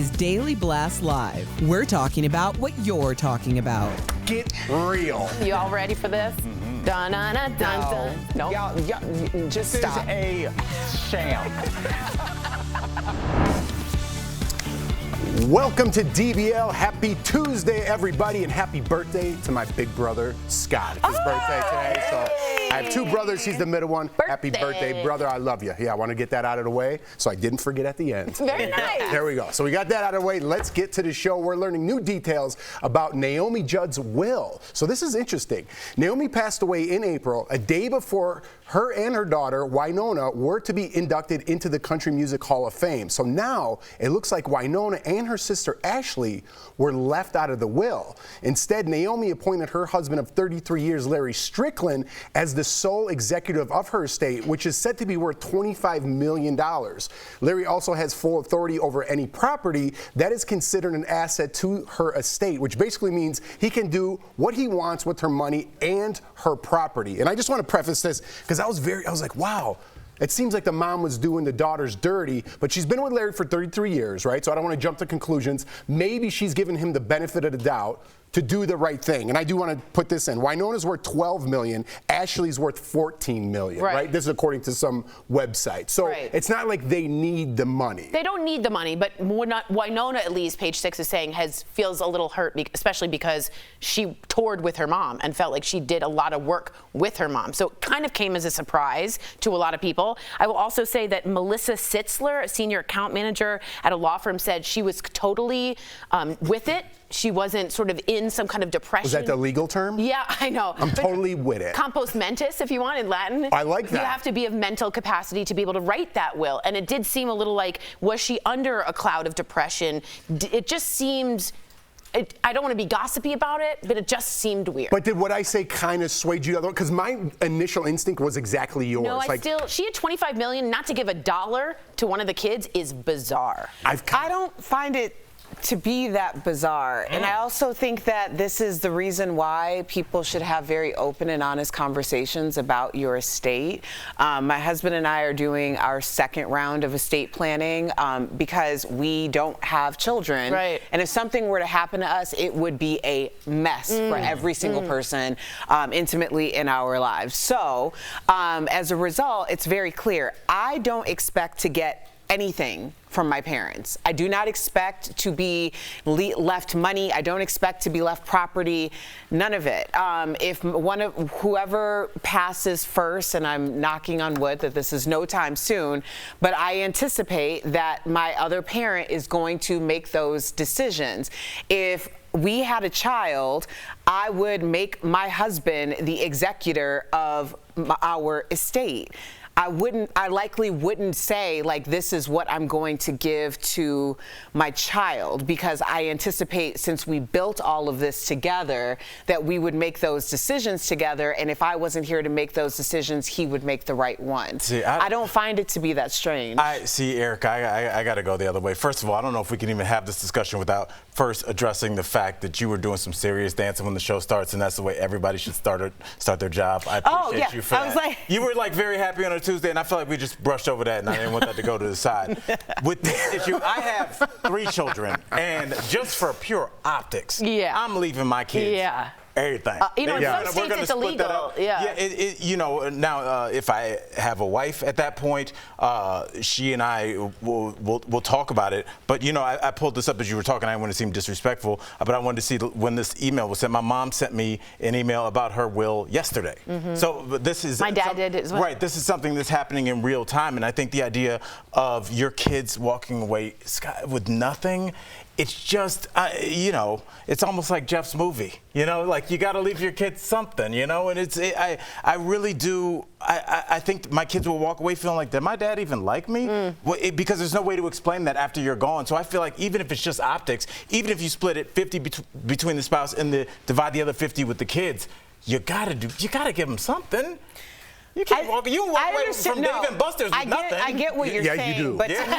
Is Daily Blast Live. We're talking about what you're talking about. Get real. You all ready for this? Dun, dun, dun, dun, dun. No. Y'all, just stop. This is a sham. Welcome to DBL. Happy Tuesday, everybody, and happy birthday to my big brother, Scott. It's his birthday today, so I have two brothers. He's the middle one. Happy birthday, brother. I love you. Yeah, I want to get that out of the way, so I didn't forget at the end. Very nice. There we go. So we got that out of the way. Let's get to the show. We're learning new details about Naomi Judd's will. So this is interesting. Naomi passed away in April, a day before her and her daughter, Winona, were to be inducted into the Country Music Hall of Fame. So now it looks like Winona and her sister Ashley were left out of the will. Instead, Naomi appointed her husband of 33 years, Larry Strickland, as the sole executive of her estate, which is said to be worth $25 million. Larry also has full authority over any property that is considered an asset to her estate, which basically means he can do what he wants with her money and her property. And I just want to preface this because I was like, wow. It seems like the mom was doing the daughters dirty, but she's been with Larry for 33 years, right? So I don't want to jump to conclusions. Maybe she's given him the benefit of the doubt to do the right thing. And I do want to put this in. Winona's worth $12 million. Ashley's worth $14 million, right? This is according to some website. So it's not like they need the money. They don't need the money, but Winona, at least, page 6 is saying, feels a little hurt, especially because she toured with her mom and felt like she did a lot of work with her mom. So it kind of came as a surprise to a lot of people. I will also say that Melissa Sitzler, a senior account manager at a law firm, said she was totally with it. She wasn't sort of in some kind of depression. Was that the legal term? Yeah, I know. I'm totally with it. Compos mentis, if you want, in Latin. I like that. You have to be of mental capacity to be able to write that will. And it did seem a little like, was she under a cloud of depression? It just seemed... I don't want to be gossipy about it, but it just seemed weird. But did what I say kind of sway you? Because my initial instinct was exactly yours. No, she had $25 million. Not to give $1 to one of the kids is bizarre. I don't find it to be that bizarre. And I also think that this is the reason why people should have very open and honest conversations about your estate. My husband and I are doing our second round of estate planning because we don't have children. Right. And if something were to happen to us, it would be a mess for every single person intimately in our lives. So as a result, it's very clear. I don't expect to get anything from my parents. I do not expect to be left money. I don't expect to be left property. None of it. If whoever passes first, and I'm knocking on wood that this is no time soon, but I anticipate that my other parent is going to make those decisions. If we had a child, I would make my husband the executor of our estate. I likely wouldn't say, like, this is what I'm going to give to my child, because I anticipate, since we built all of this together, that we would make those decisions together, and if I wasn't here to make those decisions, he would make the right one. See, I don't find it to be that strange. Eric, I got to go the other way. First of all, I don't know if we can even have this discussion without first addressing the fact that you were doing some serious dancing when the show starts, and that's the way everybody should start their job. I appreciate you for that. You were like very happy on a Tuesday, and I feel like we just brushed over that, and I didn't want that to go to the side. With this issue, I have 3 children, and just for pure optics, I'm leaving my kids. Everything. In some states it's illegal. Now if I have a wife at that point, she and I will talk about it. But I pulled this up as you were talking. I didn't want to seem disrespectful, but I wanted to see when this email was sent. My mom sent me an email about her will yesterday. So this is my dad did as well. Right. This is something that's happening in real time, and I think the idea of your kids walking away with nothing. It's just, it's almost like Jeff's movie, like you got to leave your kids something, and I really do, I think my kids will walk away feeling like, did my dad even like me? Well, because there's no way to explain that after you're gone. So I feel like even if it's just optics, even if you split it 50 between the spouse and divide the other 50 with the kids, you got to give them something. You can't walk. You can walk away from Dave and Buster's with nothing. I get what you're saying. Yeah, you do. But to me,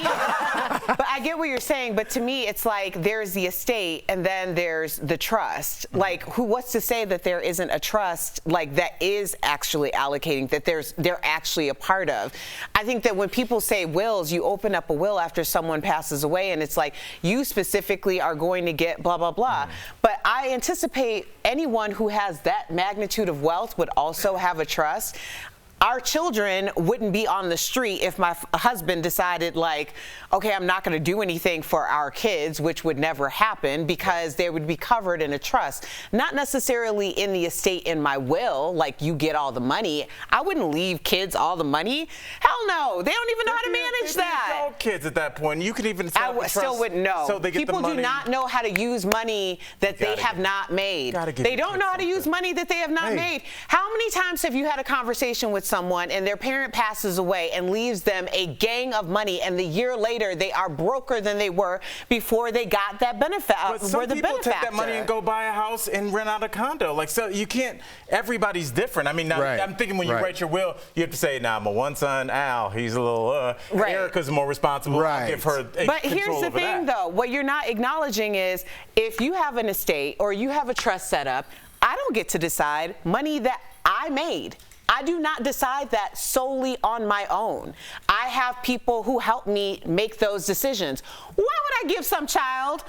but I get what you're saying. But to me, it's like there's the estate and then there's the trust. Like, what's to say that there isn't a trust like that is actually allocating, that they're actually a part of? I think that when people say wills, you open up a will after someone passes away, and it's like you specifically are going to get blah blah blah. But I anticipate anyone who has that magnitude of wealth would also have a trust. Our children wouldn't be on the street if my husband decided, like, okay, I'm not going to do anything for our kids, which would never happen because they would be covered in a trust. Not necessarily in the estate in my will, like you get all the money. I wouldn't leave kids all the money. Hell no. They don't even know how to manage that. Adult kids at that point. You could even set up a still trust wouldn't know. So they get People the money. do not know how to use money that they have not made. They don't know how to use money that they have not made. How many times have you had a conversation with someone and their parent passes away and leaves them a gang of money, and the year later they are broker than they were before they got that benefit? But some people take that money and go buy a house and rent out a condo. Like, so you can't. Everybody's different. I mean, now, I'm thinking when you write your will, you have to say, "Nah, my one son Al, he's a little. Erica's more responsible. I'll give her." But here's the thing, though. What you're not acknowledging is if you have an estate or you have a trust set up, I don't get to decide money that I made. I do not decide that solely on my own. I have people who help me make those decisions. Why would I give some child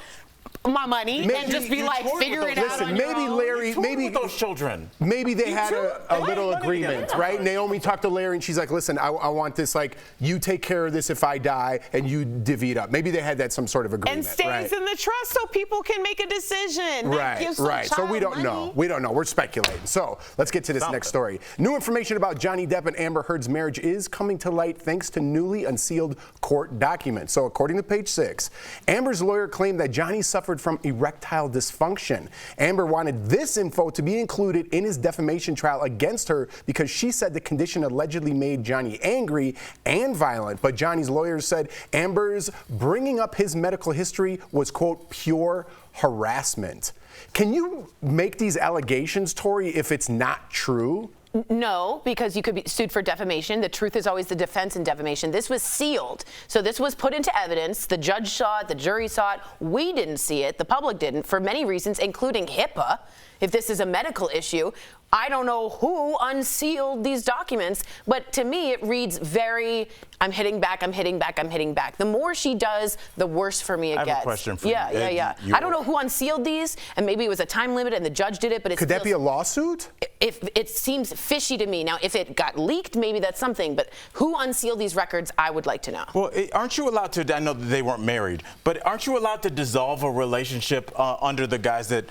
my money and just be like, figure it out on your own? Larry, maybe those children. Maybe they had a little agreement, right? Naomi talked to Larry and she's like, listen, I want this, like, you take care of this if I die and you divvy it up. Maybe they had that some sort of agreement. And stays in the trust so people can make a decision. Right. So we don't know. We don't know. We're speculating. So let's get to this next story. New information about Johnny Depp and Amber Heard's marriage is coming to light thanks to newly unsealed court documents. So according to Page 6, Amber's lawyer claimed that Johnny suffered from erectile dysfunction. Amber wanted this info to be included in his defamation trial against her because she said the condition allegedly made Johnny angry and violent. But Johnny's lawyers said Amber's bringing up his medical history was, quote, pure harassment. Can you make these allegations, Tori, if it's not true? No, because you could be sued for defamation. The truth is always the defense in defamation. This was sealed. So this was put into evidence. The judge saw it. The jury saw it. We didn't see it. The public didn't, for many reasons, including HIPAA. If this is a medical issue, I don't know who unsealed these documents, but to me it reads very, I'm hitting back, I'm hitting back, I'm hitting back. The more she does, the worse for me it gets. I have a question for you. Yeah. I don't know who unsealed these, and maybe it was a time limit and the judge did it, but could that be a lawsuit? If it seems fishy to me. Now, if it got leaked, maybe that's something, but who unsealed these records, I would like to know. Well, aren't you allowed to, I know that they weren't married, but aren't you allowed to dissolve a relationship under the guise that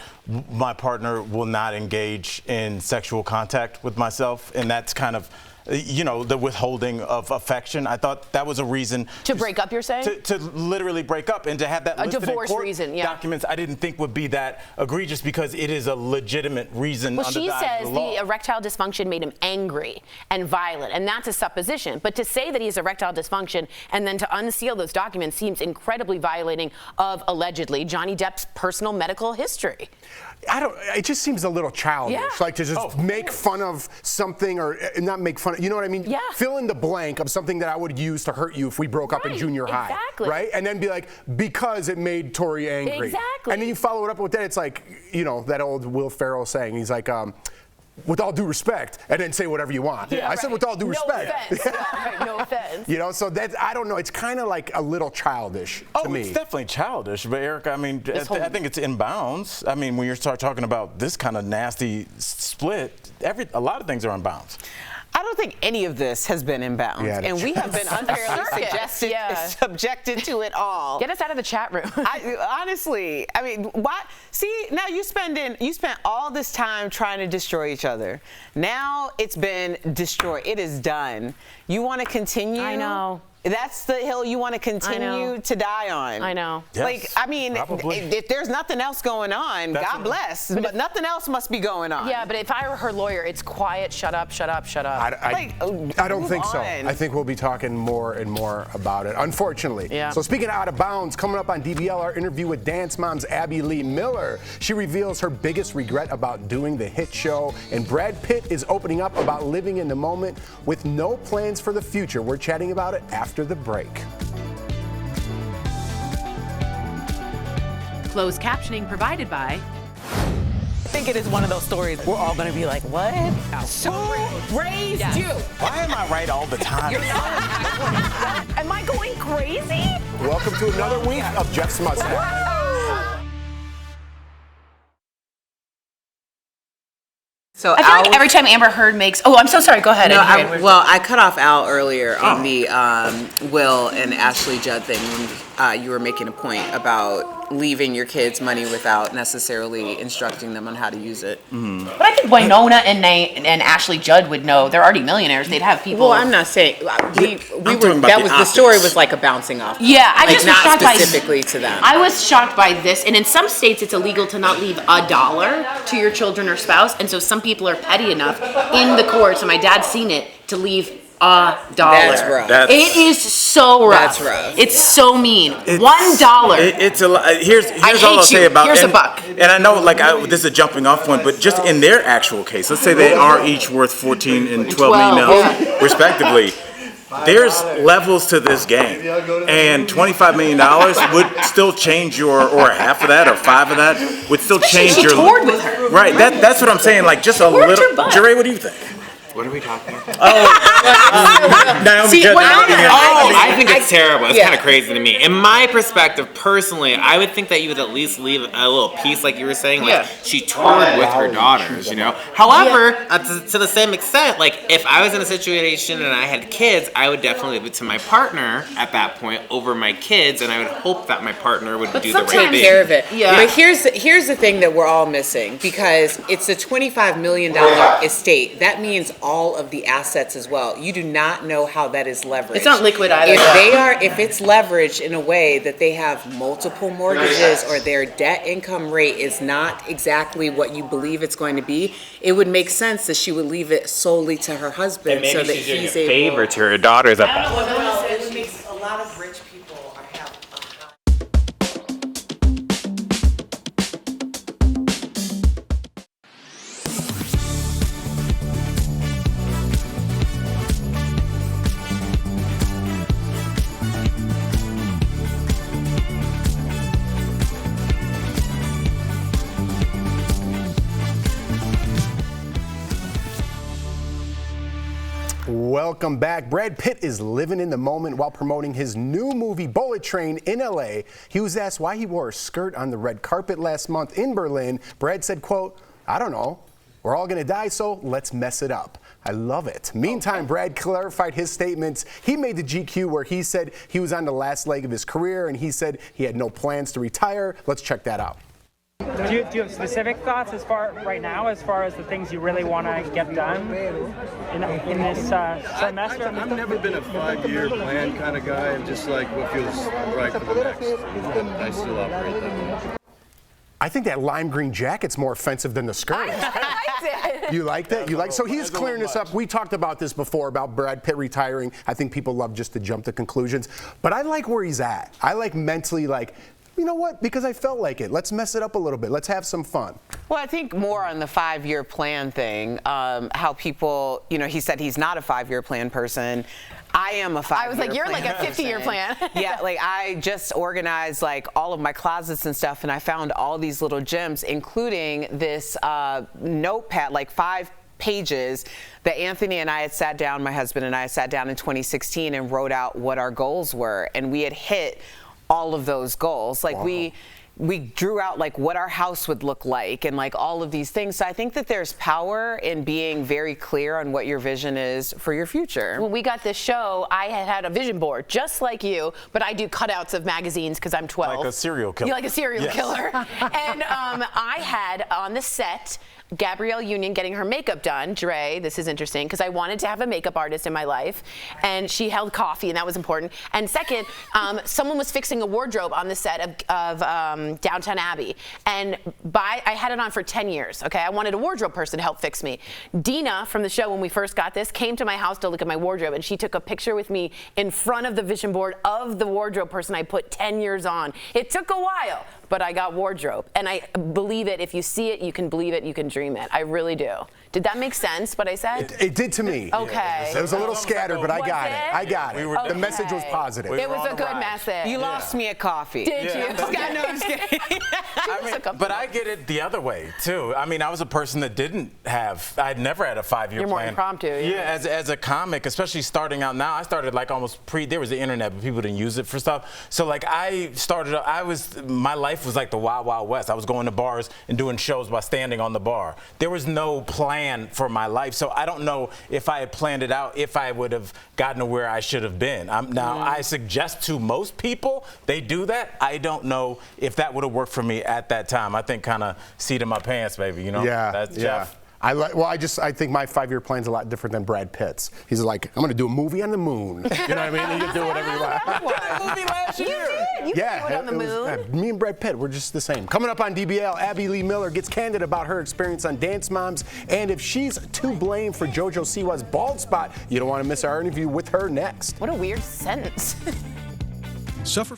my partner will not engage in sexual contact with myself? And that's kind of, you know, the withholding of affection. I thought that was a reason to break up, you're saying? To literally break up and to have that listed divorce in court reason, documents, I didn't think would be that egregious because it is a legitimate reason. Well, under she says the law. The erectile dysfunction made him angry and violent, and that's a supposition. But to say that he has erectile dysfunction and then to unseal those documents seems incredibly violating of, allegedly, Johnny Depp's personal medical history. It just seems a little childish, like to just make fun of something or not make fun of, you know what I mean? Yeah. Fill in the blank of something that I would use to hurt you if we broke up in junior high. Right? And then be like, because it made Tori angry. Exactly. And then you follow it up with that. It's like, you know, that old Will Ferrell saying, he's like, with all due respect, and then say whatever you want. I said with all due respect. No offense. You know, so that, I don't know, it's kind of like a little childish to me. It's definitely childish, but Erica, I mean, I think it's in bounds. I mean, when you start talking about this kind of nasty split, a lot of things are in bounds. I don't think any of this has been in bounds, and we have been unfairly subjected to it all. Get us out of the chat room. Honestly, I mean, why? See, now you spent all this time trying to destroy each other. Now it's been destroyed. It is done. You want to continue? I know. That's the hill you want to continue to die on. I know. Yes, Like, I mean, if there's nothing else going on, God bless. But nothing else must be going on. Yeah, but if I were her lawyer, it's quiet, shut up, shut up, shut up. I don't think so. I think we'll be talking more and more about it, unfortunately. Yeah. So speaking of out of bounds, coming up on DBL, our interview with dance moms Abby Lee Miller. She reveals her biggest regret about doing the hit show, and Brad Pitt is opening up about living in the moment with no plans for the future. We're chatting about it after the break. Closed captioning provided by... I think it is one of those stories we're all going to be like, what? Who raised you? Why am I right all the time? Am I going crazy? Welcome to another week of Jeff's Mustache. So I feel like every time Amber Heard makes... Oh, I'm so sorry. Go ahead. No, I cut off Al earlier on the Will and Ashley Judd thing when you were making a point about leaving your kids money without necessarily instructing them on how to use it. Mm-hmm. But I think Winona and Ashley Judd would know. They're already millionaires. They'd have people... Well, I'm not saying we were. about That the was the optics. story was like a bouncing off. Yeah, I like just was not shocked specifically to them. I was shocked by this, and in some states it's illegal to not leave $1 to your children or spouse, and so some people are petty enough in the courts, and my dad's seen it, to leave $1. That's rough. It is so rough. That's rough. It's so mean. $1. It's a lot. Here's all I'll say about Here's and, a buck. And I know, like, this is a jumping off point, but just in their actual case, let's say they are each worth 14 and 12 million now, respectively. There's levels to this game, and $25 million would still change or half of that or 5 of that would still change she your. toured with her. Right. That's what I'm saying. Like just a Where's little. your butt? Jerry, what do you think? What are we talking about? Naomi See, Judd, when I think it's terrible. It's kind of crazy to me. In my perspective, personally, I would think that you would at least leave a little piece, like you were saying. Like she toured with her daughters, you know. However, to the same extent, like if I was in a situation and I had kids, I would definitely leave it to my partner at that point over my kids, and I would hope that my partner would do the right Take thing. care of it. Yeah. But here's the thing that we're all missing, because it's a $25 million estate. That means all of the assets as well. You do not know how that is leveraged. It's not liquid either. If it's leveraged in a way that they have multiple mortgages or their debt income rate is not exactly what you believe it's going to be, it would make sense that she would leave it solely to her husband, And maybe so that she's doing he's a able. favor to her daughters at that point. Well, it makes a lot of rich people have a high. Welcome back. Brad Pitt is living in the moment while promoting his new movie Bullet Train in LA. He was asked why he wore a skirt on the red carpet last month in Berlin. Brad said, quote, "I don't know. We're all gonna die, so let's mess it up." I love it. Meantime, Brad clarified his statements. He made the GQ where he said he was on the last leg of his career, and he said he had no plans to retire. Let's check that out. Do you have specific thoughts as far as the things you really want to get done in this semester? I've never been a 5-year plan kind of guy. I'm just like what feels right for the next. I still operate that way. I think that lime green jacket's more offensive than the skirt. I liked it. You liked it? You like? So he's clearing this up. We talked about this before about Brad Pitt retiring. I think people love just to jump to conclusions, but I like where he's at. I like mentally, like, you know what? Because I felt like it. Let's mess it up a little bit. Let's have some fun. Well, I think more on the 5-year plan thing, how people, he said he's not a 5-year plan person. I am a 5-year plan. I was like, you're like a 50-year plan. Yeah, like I just organized like all of my closets and stuff, and I found all these little gems, including this notepad, like 5 pages that Anthony and I had sat down, my husband and I sat down in 2016 and wrote out what our goals were, and we had hit all of those goals. Like we drew out like what our house would look like and like all of these things. So I think that there's power in being very clear on what your vision is for your future. When we got this show, I had a vision board just like you, but I do cutouts of magazines because I'm 12. Like a serial killer. You like a serial killer. And I had on the set Gabrielle Union getting her makeup done. Dre, this is interesting because I wanted to have a makeup artist in my life, and she held coffee, and that was important. And second, someone was fixing a wardrobe on the set of Downton Abbey, and I had it on for 10 years. Okay, I wanted a wardrobe person to help fix me. Dina from the show, when we first got this, came to my house to look at my wardrobe, and she took a picture with me in front of the vision board of the wardrobe person I put 10 years on. It took a while, but I got wardrobe, and I believe it. If you see it, you can believe it, you can dream it. I really do. Did that make sense, what I said? It did to me. Okay. It was a little scattered, but I got it. I got it. Okay. The message was positive. It was a good message. You lost me at coffee. Did you? No, I'm just kidding. But I get it the other way, too. I mean, I was a person that I'd never had a 5-year plan. You're more impromptu. Yeah, as a comic, especially starting out now, I started like almost there was the internet, but people didn't use it for stuff. So like my life was like the Wild Wild West. I was going to bars and doing shows by standing on the bar. There was no plan for my life. So I don't know if I had planned it out, if I would have gotten to where I should have been. Now, I suggest to most people they do that. I don't know if that would have worked for me at that time. I think kind of seat in my pants, baby, you know? Yeah, That's yeah. Jeff. I think my 5-year plan's a lot different than Brad Pitt's. He's like, I'm going to do a movie on the moon. You know what I mean? You can do whatever you want. What movie last year? You did it on the moon. Me and Brad Pitt, we're just the same. Coming up on DBL, Abby Lee Miller gets candid about her experience on Dance Moms and if she's to blame for JoJo Siwa's bald spot. You don't want to miss our interview with her next. What a weird sentence. Suffer.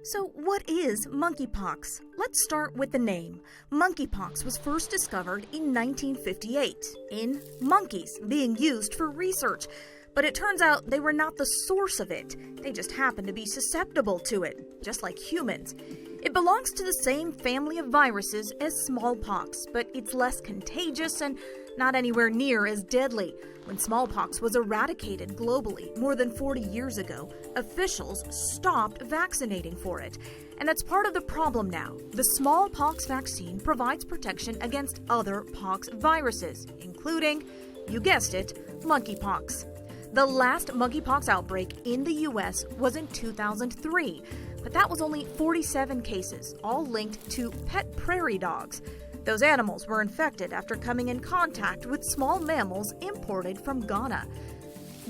So what is monkeypox? Let's start with the name. Monkeypox was first discovered in 1958 in monkeys being used for research. But it turns out they were not the source of it. They just happened to be susceptible to it, just like humans. It belongs to the same family of viruses as smallpox, but it's less contagious and not anywhere near as deadly. When smallpox was eradicated globally more than 40 years ago, officials stopped vaccinating for it. And that's part of the problem now. The smallpox vaccine provides protection against other pox viruses, including, you guessed it, monkeypox. The last monkeypox outbreak in the U.S. was in 2003, but that was only 47 cases, all linked to pet prairie dogs. Those animals were infected after coming in contact with small mammals imported from Ghana.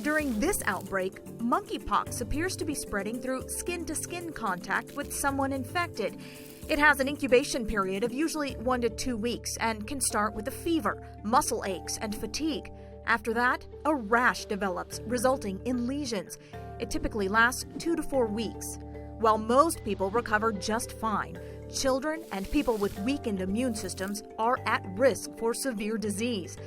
During this outbreak, monkeypox appears to be spreading through skin-to-skin contact with someone infected. It has an incubation period of usually 1 to 2 weeks and can start with a fever, muscle aches, and fatigue. After that, a rash develops, resulting in lesions. It typically lasts 2 to 4 weeks. While most people recover just fine, children and people with weakened immune systems are at risk for severe disease.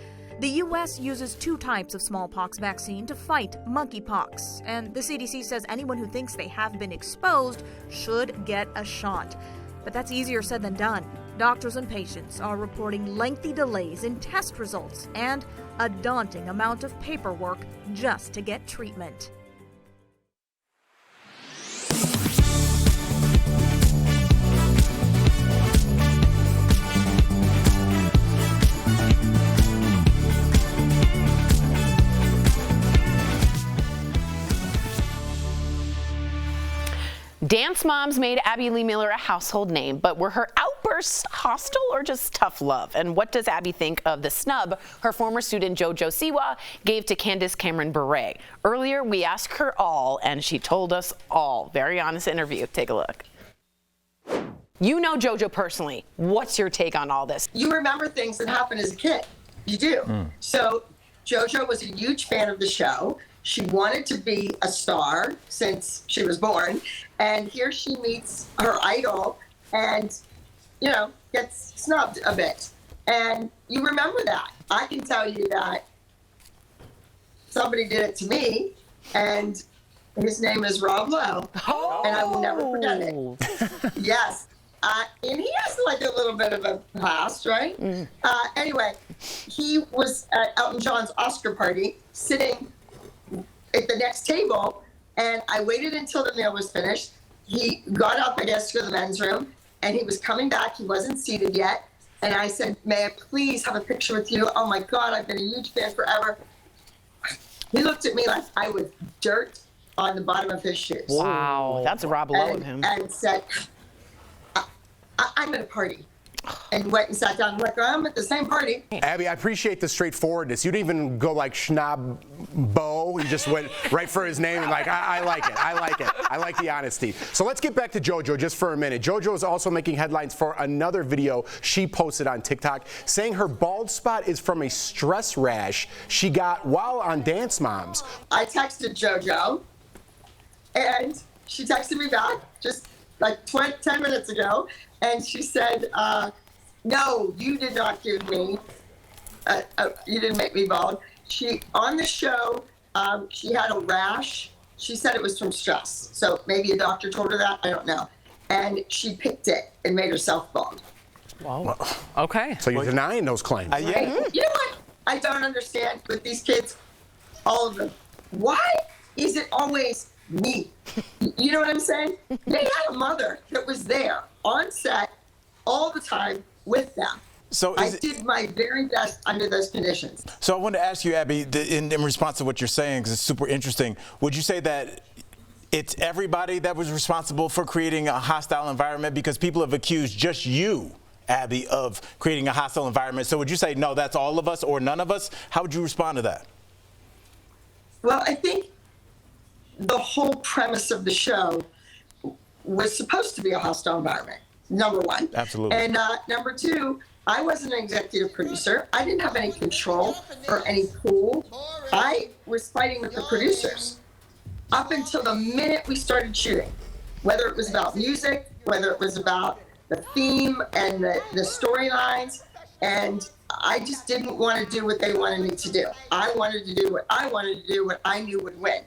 The U.S. uses 2 types of smallpox vaccine to fight monkeypox, and the CDC says anyone who thinks they have been exposed should get a shot. But that's easier said than done. Doctors and patients are reporting lengthy delays in test results and a daunting amount of paperwork just to get treatment. Dance Moms made Abby Lee Miller a household name, but were her outbursts hostile or just tough love? And what does Abby think of the snub her former student JoJo Siwa gave to Candace Cameron Bure? Earlier, we asked her all, and she told us all. Very honest interview. Take a look. You know JoJo personally. What's your take on all this? You remember things that happened as a kid. You do. So JoJo was a huge fan of the show. She wanted to be a star since she was born. And here she meets her idol and, you know, gets snubbed a bit. And you remember that. I can tell you that somebody did it to me, and his name is Rob Lowe. Oh. And I will never forget it. Yes. And he has like a little bit of a past, right? Anyway, he was at Elton John's Oscar party sitting at the next table, and I waited until the meal was finished. He got up, I guess, to go to the men's room, and he was coming back. He wasn't seated yet. And I said, may I please have a picture with you? Oh my God, I've been a huge fan forever. He looked at me like I was dirt on the bottom of his shoes. Wow, that's Rob Lowe of him. And said, I'm at a party. And went and sat down. I'm like, I'm at the same party. Abby, I appreciate the straightforwardness. You didn't even go like Schnob Bo. You just went right for his name and like, I like it. I like it. I like the honesty. So let's get back to JoJo just for a minute. JoJo is also making headlines for another video she posted on TikTok saying her bald spot is from a stress rash she got while on Dance Moms. I texted JoJo, and she texted me back just like 10 minutes ago. And she said, no, you did not give me, you didn't make me bald. On the show, she had a rash. She said it was from stress. So maybe a doctor told her that, I don't know. And she picked it and made herself bald. Wow. Okay. So you're denying those claims. Yeah. You know what? I don't understand with these kids, all of them. Why is it always me? You know what I'm saying? They had a mother that was there on set all the time with them. So I did my very best under those conditions. So I wanted to ask you, Abby, in response to what you're saying, because it's super interesting, would you say that it's everybody that was responsible for creating a hostile environment? Because people have accused just you, Abby, of creating a hostile environment. So would you say, no, that's all of us or none of us? How would you respond to that? Well, I think the whole premise of the show was supposed to be a hostile environment, number one. Absolutely. And number two, I wasn't an executive producer. I didn't have any control or any pull. I was fighting with the producers up until the minute we started shooting, whether it was about music, whether it was about the theme and the storylines. And I just didn't want to do what they wanted me to do. I wanted to do what I wanted to do, what I knew would win.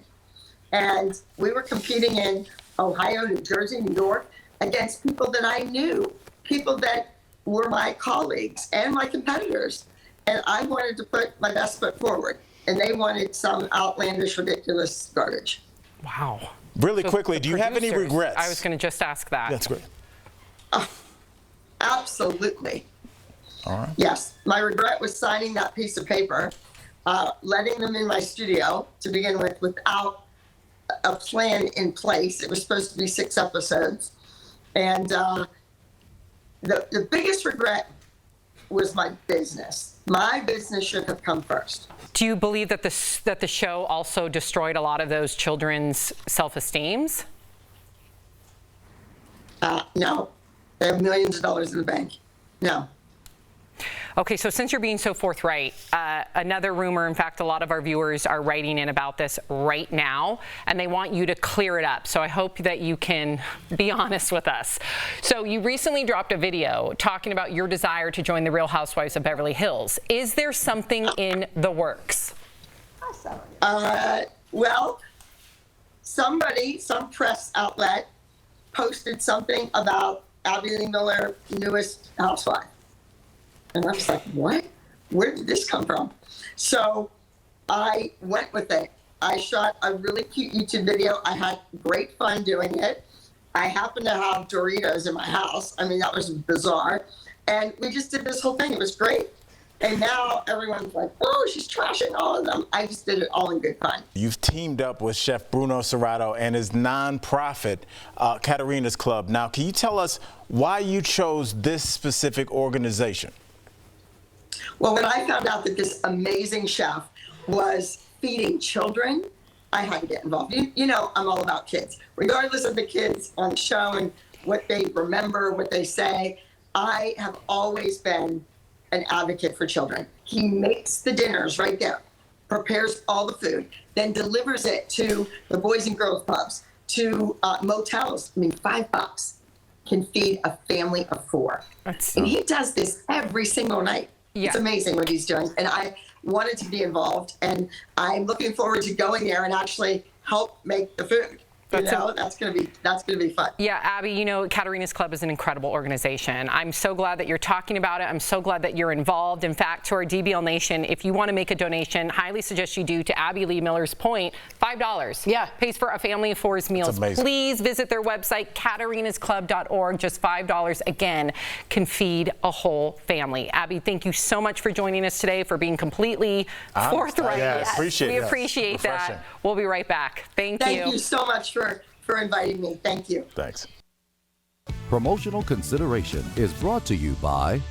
And we were competing in Ohio, New Jersey, New York, against people that I knew, people that were my colleagues and my competitors. And I wanted to put my best foot forward. And they wanted some outlandish, ridiculous garbage. Wow. Really quickly, do you have any regrets? I was going to just ask that. That's great. Absolutely. All right. Yes. My regret was signing that piece of paper, letting them in my studio to begin with without a plan in place. It was supposed to be 6 episodes. And the biggest regret was my business. My business should have come first. Do you believe that the show also destroyed a lot of those children's self-esteems? No. They have millions of dollars in the bank. No. Okay, so since you're being so forthright, another rumor, in fact, a lot of our viewers are writing in about this right now, and they want you to clear it up. So I hope that you can be honest with us. So you recently dropped a video talking about your desire to join the Real Housewives of Beverly Hills. Is there something in the works? Well, some press outlet posted something about Abby Lee Miller, newest housewife. And I was like, what? Where did this come from? So I went with it. I shot a really cute YouTube video. I had great fun doing it. I happened to have Doritos in my house. I mean, that was bizarre. And we just did this whole thing. It was great. And now everyone's like, oh, she's trashing all of them. I just did it all in good fun. You've teamed up with Chef Bruno Serrato and his nonprofit, Katarina's Club. Now, can you tell us why you chose this specific organization? Well, when I found out that this amazing chef was feeding children, I had to get involved. You know, I'm all about kids. Regardless of the kids on the show and what they remember, what they say, I have always been an advocate for children. He makes the dinners right there, prepares all the food, then delivers it to the Boys and Girls Clubs, to motels. I mean, $5 can feed a family of 4. And he does this every single night. Yeah. It's amazing what he's doing. And I wanted to be involved, and I'm looking forward to going there and actually help make the food. That's gonna be fun. Yeah, Abby, you know, Katarina's Club is an incredible organization. I'm so glad that you're talking about it. I'm so glad that you're involved. In fact, to our DBL Nation, if you want to make a donation, highly suggest you do, to Abby Lee Miller's point, $5. Yeah. Pays for a family of 4's meals. Please visit their website, katarinasclub.org. Just $5, again, can feed a whole family. Abby, thank you so much for joining us today, for being completely forthright. Yes. We appreciate that. We'll be right back. Thank you. Thank you so much for inviting me. Thank you. Thanks. Promotional consideration is brought to you by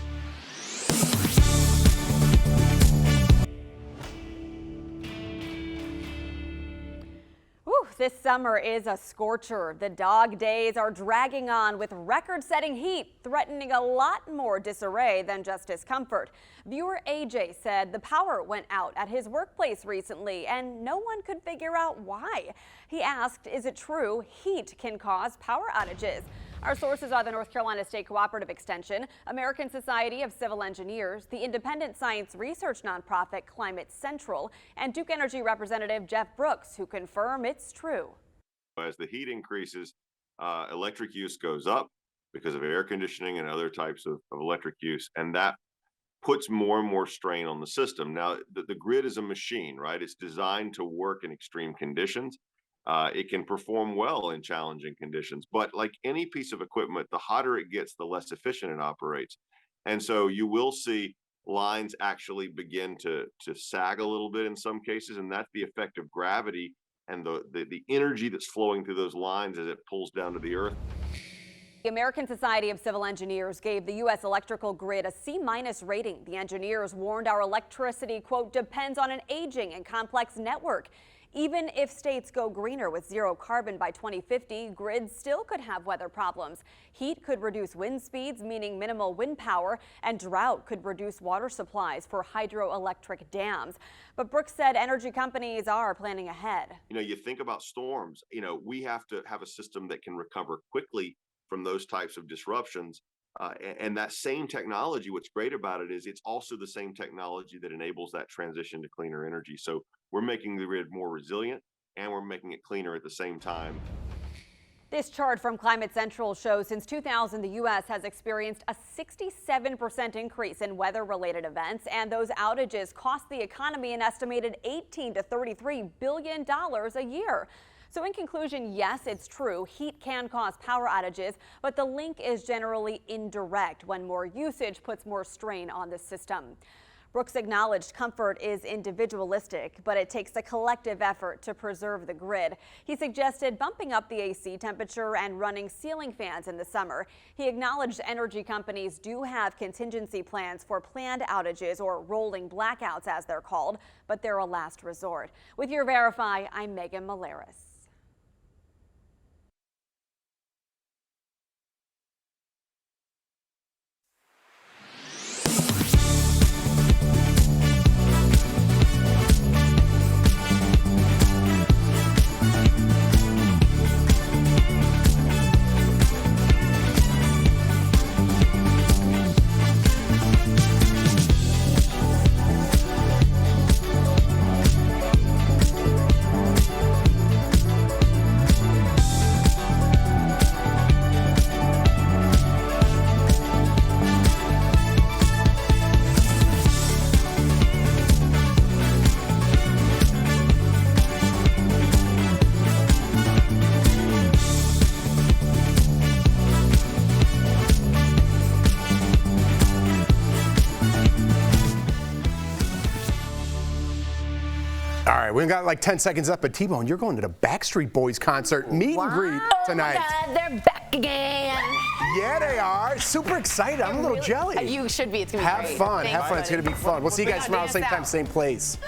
This summer is a scorcher. The dog days are dragging on with record-setting heat, threatening a lot more disarray than just discomfort. Viewer AJ said the power went out at his workplace recently and no one could figure out why. He asked, is it true heat can cause power outages? Our sources are the North Carolina State Cooperative Extension, American Society of Civil Engineers, the independent science research nonprofit Climate Central, and Duke Energy Representative Jeff Brooks, who confirm it's true. As the heat increases, electric use goes up because of air conditioning and other types of electric use, and that puts more and more strain on the system. Now, the grid is a machine, right? It's designed to work in extreme conditions. It can perform well in challenging conditions, but like any piece of equipment, the hotter it gets, the less efficient it operates. And so you will see lines actually begin to sag a little bit in some cases, and that's the effect of gravity and the energy that's flowing through those lines as it pulls down to the earth. The American Society of Civil Engineers gave the U.S. electrical grid a C- rating. The engineers warned our electricity, quote, depends on an aging and complex network. Even if states go greener with zero carbon by 2050, grids still could have weather problems. Heat could reduce wind speeds, meaning minimal wind power, and drought could reduce water supplies for hydroelectric dams. But Brooks said energy companies are planning ahead. You know, you think about storms, you know, we have to have a system that can recover quickly from those types of disruptions. And that same technology, what's great about it is it's also the same technology that enables that transition to cleaner energy. So we're making the grid more resilient and we're making it cleaner at the same time. This chart from Climate Central shows since 2000, the U.S. has experienced a 67% increase in weather-related events, and those outages cost the economy an estimated $18 to $33 billion a year. So in conclusion, yes, it's true, heat can cause power outages, but the link is generally indirect when more usage puts more strain on the system. Brooks acknowledged comfort is individualistic, but it takes a collective effort to preserve the grid. He suggested bumping up the AC temperature and running ceiling fans in the summer. He acknowledged energy companies do have contingency plans for planned outages, or rolling blackouts as they're called, but they're a last resort. With your Verify, I'm Megan Malaris. All right, we've got like 10 seconds up, but T-Bone, you're going to the Backstreet Boys concert meet and greet tonight. Oh my God, they're back again. Yeah, they are. Super excited. I'm a little jelly. You should be. It's going to be great. Have fun. Have fun. It's going to be fun. We'll see you guys tomorrow, same time, same place.